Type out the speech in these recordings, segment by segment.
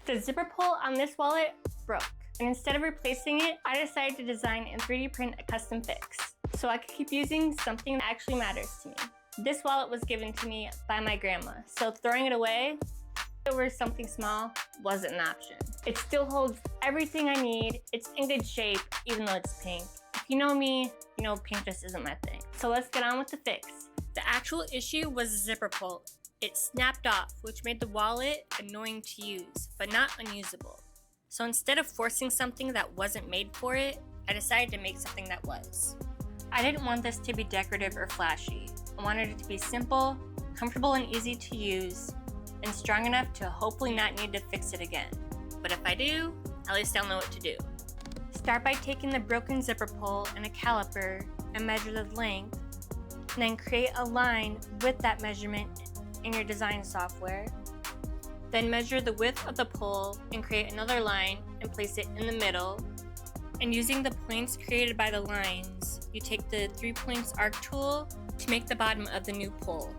The zipper pull on this wallet broke, and instead of replacing it, I decided to design and 3D print a custom fix so I could keep using something that actually matters to me. This wallet was given to me by my grandma, so throwing it away over something small wasn't an option. It still holds everything I need. It's in good shape, even though it's pink. If you know me, you know pink just isn't my thing. So let's get on with the fix. The actual issue was the zipper pull. It snapped off, which made the wallet annoying to use, but not unusable. So instead of forcing something that wasn't made for it, I decided to make something that was. I didn't want this to be decorative or flashy. I wanted it to be simple, comfortable and easy to use, and strong enough to hopefully not need to fix it again. But if I do, at least I'll know what to do. Start by taking the broken zipper pull and a caliper and measure the length, and then create a line with that measurement in your design software. Then measure the width of the pull and create another line and place it in the middle. And using the points created by the lines, you take the 3 points arc tool to make the bottom of the new pull.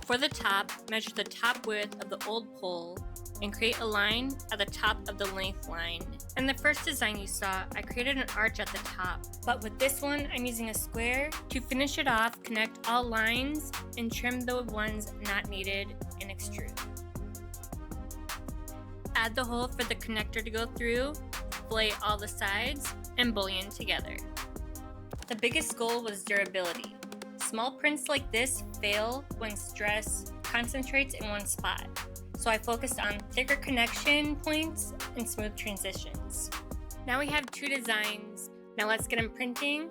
For the top, measure the top width of the old pull and create a line at the top of the length line. In the first design you saw, I created an arch at the top, but with this one, I'm using a square. To finish it off, connect all lines and trim the ones not needed and extrude. Add the hole for the connector to go through, fillet all the sides, and bullion together. The biggest goal was durability. Small prints like this fail when stress concentrates in one spot, so I focused on thicker connection points and smooth transitions. Now we have 2 designs. Now let's get them printing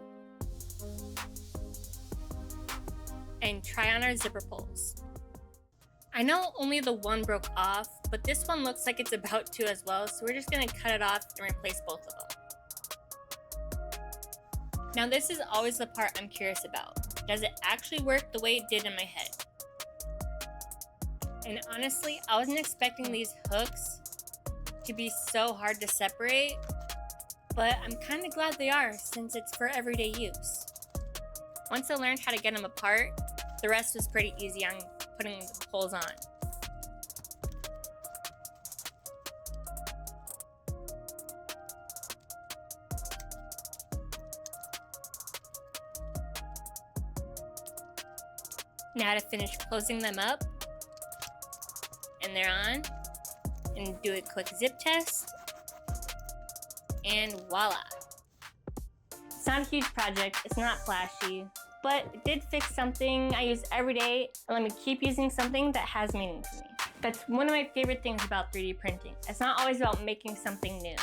and try on our zipper pulls. I know only the one broke off, but this one looks like it's about to as well, so we're just gonna cut it off and replace both of them. Now this is always the part I'm curious about. Does it actually work the way it did in my head? And honestly, I wasn't expecting these hooks to be so hard to separate, but I'm kind of glad they are since it's for everyday use. Once I learned how to get them apart, the rest was pretty easy on putting the holes on. Now to finish closing them up, and they're on, and do a quick zip test, and voila. It's not a huge project, it's not flashy, but it did fix something I use every day and let me keep using something that has meaning to me. That's one of my favorite things about 3D printing. It's not always about making something new.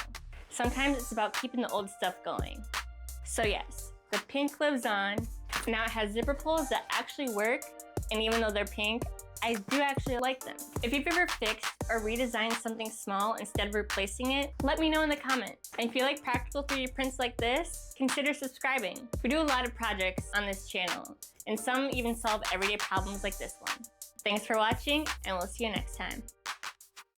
Sometimes it's about keeping the old stuff going. So yes, the pink lives on. Now it has zipper pulls that actually work, and even though they're pink, I do actually like them. If you've ever fixed or redesigned something small instead of replacing it, let me know in the comments. And if you like practical 3D prints like this, consider subscribing. We do a lot of projects on this channel, and some even solve everyday problems like this one. Thanks for watching, and we'll see you next time.